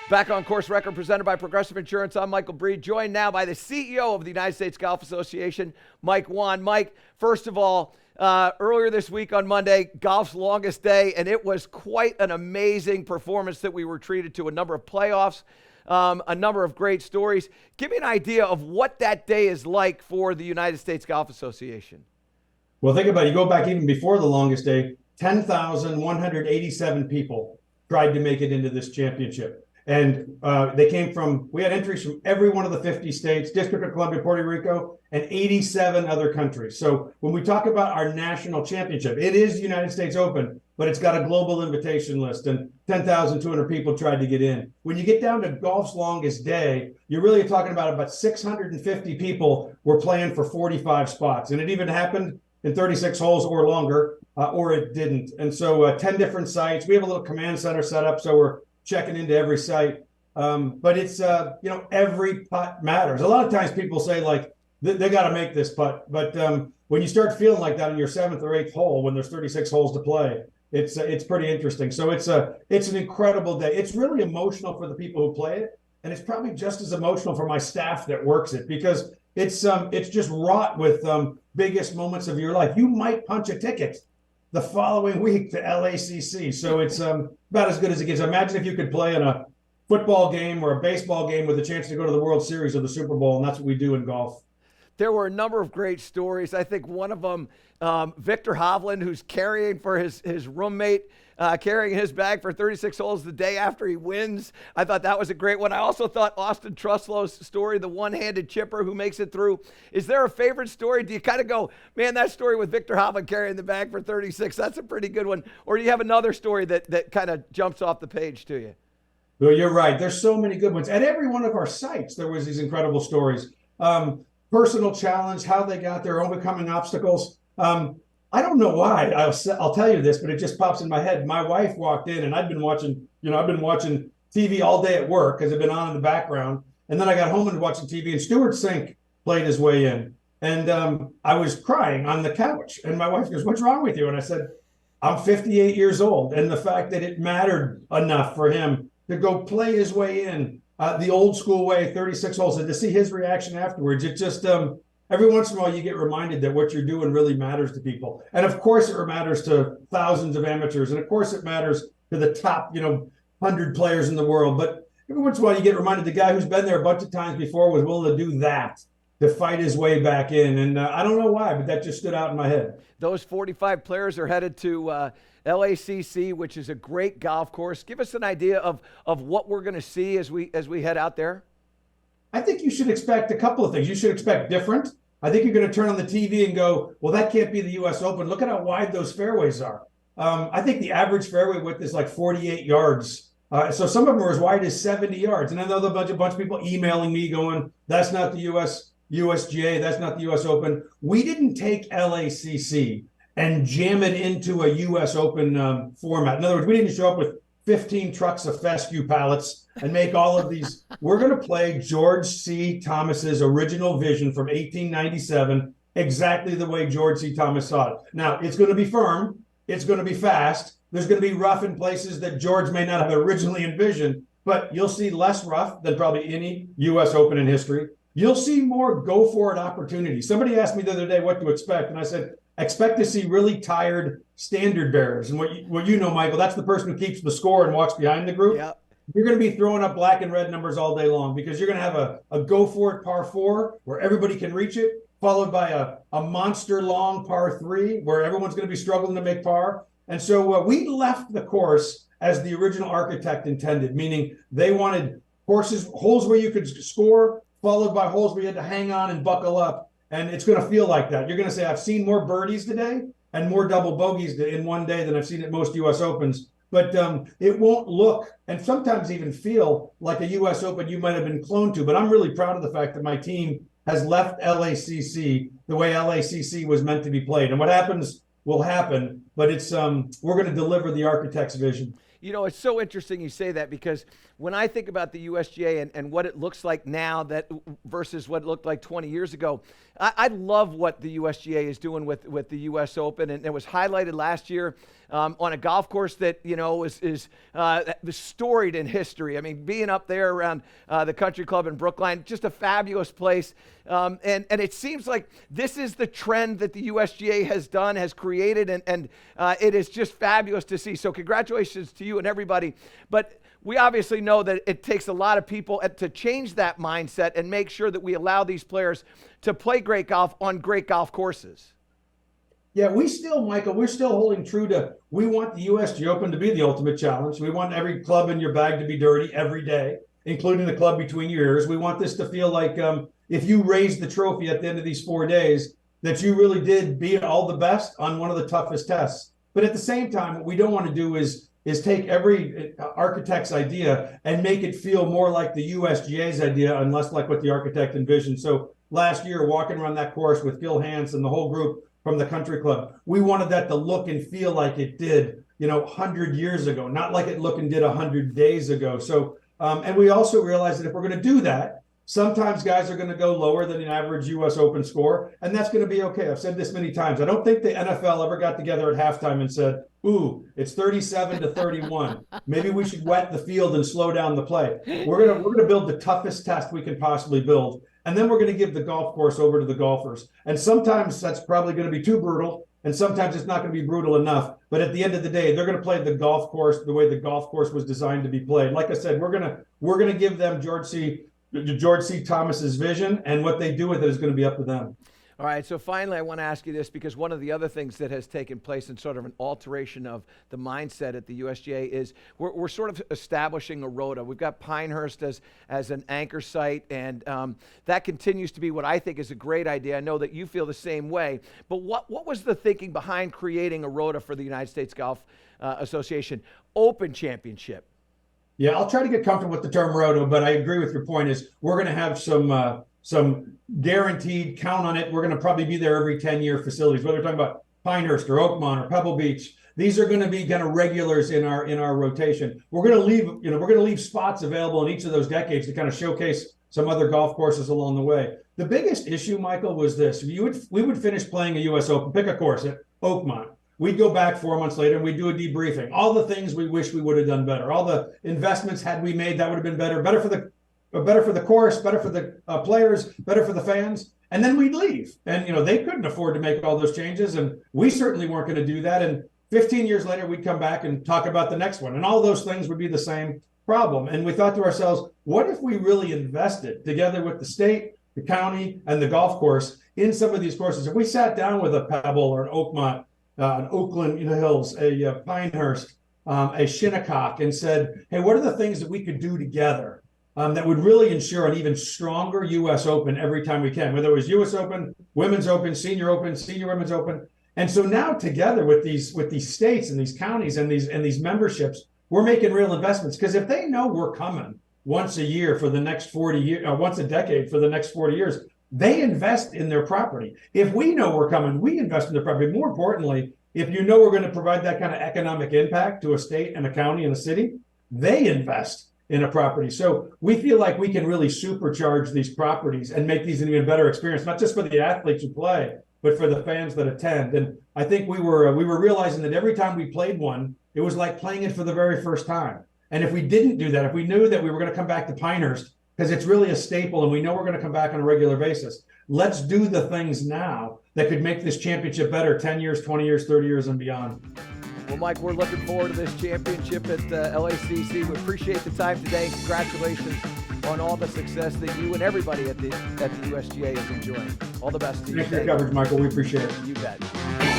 Back on Course Record, presented by Progressive Insurance. I'm Michael Breed, joined now by the CEO of the United States Golf Association, Mike Whan. Mike, first of all, earlier this week on Monday, golf's longest day, and it was quite an amazing performance that we were treated to. A number of playoffs, a number of great stories. Give me an idea of what that day is like for the United States Golf Association. Well, think about it. You go back even before the longest day, 10,187 people tried to make it into this championship. And we had entries from every one of the 50 states, District of Columbia, Puerto Rico, and 87 other countries. So when we talk about our national championship, it is the United States Open, but it's got a global invitation list, and 10,200 people tried to get in. When you get down to golf's longest day, you're really talking about 650 people were playing for 45 spots. And it even happened in 36 holes or longer, or it didn't. And so 10 different sites. We have a little command center set up, so we're checking into every site. But it's, every putt matters. A lot of times people say, like, they got to make this putt. But when you start feeling like that on your seventh or eighth hole, when there's 36 holes to play, it's pretty interesting. So it's an incredible day. It's really emotional for the people who play it. And it's probably just as emotional for my staff that works it, because it's just wrought with biggest moments of your life. You might punch a ticket the following week to LACC. So it's about as good as it gets. Imagine if you could play in a football game or a baseball game with a chance to go to the World Series or the Super Bowl, and that's what we do in golf. There were a number of great stories. I think one of them, Victor Hovland, who's carrying for his roommate, carrying his bag for 36 holes the day after he wins. I thought that was a great one. I also thought Austin Truslow's story, the one-handed chipper who makes it through. Is there a favorite story? Do you kind of go, man, that story with Victor Hovland carrying the bag for 36, that's a pretty good one? Or do you have another story that kind of jumps off the page to you? Well, you're right. There's so many good ones. At every one of our sites, there was these incredible stories. Personal challenge, how they got there, overcoming obstacles. I don't know why. I'll tell you this, but it just pops in my head. My wife walked in, and I've been watching TV all day at work because I've been on in the background. And then I got home and watching TV, and Stuart Sink played his way in. And I was crying on the couch. And my wife goes, "What's wrong with you?" And I said, "I'm 58 years old." And the fact that it mattered enough for him to go play his way in the old school way, 36 holes, and to see his reaction afterwards, it just, every once in a while you get reminded that what you're doing really matters to people. And of course it matters to thousands of amateurs. And of course it matters to the top, 100 players in the world. But every once in a while you get reminded the guy who's been there a bunch of times before was willing to do that, to fight his way back in. And I don't know why, but that just stood out in my head. Those 45 players are headed to LACC, which is a great golf course. Give us an idea of what we're going to see as we head out there. I think you should expect a couple of things. You should expect different. I think you're going to turn on the TV and go, well, that can't be the U.S. Open. Look at how wide those fairways are. I think the average fairway width is like 48 yards. So some of them are as wide as 70 yards. And I know a bunch of people emailing me going, that's not the USGA, that's not the U.S. Open. We didn't take LACC and jam it into a U.S. Open format. In other words, we didn't show up with 15 trucks of fescue pallets and make all of these. We're going to play George C. Thomas's original vision from 1897, exactly the way George C. Thomas saw it. Now, it's going to be firm. It's going to be fast. There's going to be rough in places that George may not have originally envisioned, but you'll see less rough than probably any U.S. Open in history. You'll see more go-for-it opportunities. Somebody asked me the other day what to expect, and I said, expect to see really tired standard bearers. And what you know, Michael, that's the person who keeps the score and walks behind the group. Yep. You're going to be throwing up black and red numbers all day long because you're going to have a go-for-it par 4 where everybody can reach it, followed by a monster long par 3 where everyone's going to be struggling to make par. And so we left the course as the original architect intended, meaning they wanted holes where you could score, followed by holes where you had to hang on and buckle up. And it's going to feel like that. You're going to say, I've seen more birdies today and more double bogeys in one day than I've seen at most U.S. Opens. But it won't look and sometimes even feel like a U.S. Open you might have been cloned to. But I'm really proud of the fact that my team has left LACC the way LACC was meant to be played. And what happens will happen. but it's we're going to deliver the architect's vision. You know, it's so interesting you say that, because when I think about the USGA and what it looks like now that versus what it looked like 20 years ago, I love what the USGA is doing with the US Open. And it was highlighted last year on a golf course that, you know, is storied in history. I mean, being up there around the country club in Brookline, just a fabulous place. And it seems like this is the trend that the USGA has created, and it is just fabulous to see. So congratulations to you and everybody. But we obviously know that it takes a lot of people to change that mindset and make sure that we allow these players to play great golf on great golf courses. Yeah, Michael, we're still holding true to, we want the USGA Open to be the ultimate challenge. We want every club in your bag to be dirty every day, including the club between your ears. We want this to feel like if you raise the trophy at the end of these 4 days, that you really did beat all the best on one of the toughest tests. But at the same time, what we don't want to do is take every architect's idea and make it feel more like the USGA's idea and less like what the architect envisioned. So last year, walking around that course with Gil Hanse and the whole group from the country club, we wanted that to look and feel like it did, 100 years ago, not like it looked and did 100 days ago. So, and we also realized that if we're going to do that, sometimes guys are going to go lower than the average U.S. Open score, and that's going to be okay. I've said this many times. I don't think the NFL ever got together at halftime and said, ooh, it's 37-31. Maybe we should wet the field and slow down the play. We're gonna build the toughest test we can possibly build, and then we're going to give the golf course over to the golfers. And sometimes that's probably going to be too brutal, and sometimes it's not going to be brutal enough. But at the end of the day, they're going to play the golf course the way the golf course was designed to be played. Like I said, we're gonna give them George C. Thomas's vision, and what they do with it is going to be up to them. All right, so finally I want to ask you this, because one of the other things that has taken place in sort of an alteration of the mindset at the USGA is we're sort of establishing a Rota. We've got Pinehurst as an anchor site, and that continues to be what I think is a great idea. I know that you feel the same way, but what was the thinking behind creating a Rota for the United States Golf Association Open Championship? Yeah, I'll try to get comfortable with the term Rota, but I agree with your point. Is we're going to have some guaranteed count on it. We're going to probably be there every 10-year facilities, whether we're talking about Pinehurst or Oakmont or Pebble Beach. These are going to be kind of regulars in our rotation. We're going to leave spots available in each of those decades to kind of showcase some other golf courses along the way. The biggest issue, Michael, was this: we would finish playing a U.S. Open, pick a course at Oakmont. We'd go back 4 months later and we'd do a debriefing. All the things we wish we would have done better. All the investments had we made, that would have been better. Better for the course, better for the players, better for the fans. And then we'd leave. And, they couldn't afford to make all those changes. And we certainly weren't going to do that. And 15 years later, we'd come back and talk about the next one. And all those things would be the same problem. And we thought to ourselves, what if we really invested together with the state, the county, and the golf course in some of these courses? If we sat down with a Pebble or an Oakmont, an Oakland Hills, a Pinehurst, a Shinnecock, and said, hey, what are the things that we could do together that would really ensure an even stronger U.S. Open every time we can, whether it was U.S. Open, Women's Open, Senior Women's Open. And so now together with these states and these counties and these memberships, we're making real investments, because if they know we're coming once a year for the next 40 years, once a decade for the next 40 years, they invest in their property. If we know we're coming, we invest in their property. More importantly, if you know we're going to provide that kind of economic impact to a state and a county and a city, they invest in a property. So we feel like we can really supercharge these properties and make these an even better experience, not just for the athletes who play, but for the fans that attend. And I think we were realizing that every time we played one, it was like playing it for the very first time. And if we didn't do that, if we knew that we were going to come back to Pinehurst, because it's really a staple and we know we're going to come back on a regular basis, let's do the things now that could make this championship better 10 years, 20 years, 30 years, and beyond. Well, Mike, we're looking forward to this championship at LACC. We appreciate the time today. Congratulations on all the success that you and everybody at the USGA is enjoying. All the best to you. Thanks for your coverage, Michael. We appreciate it. You bet.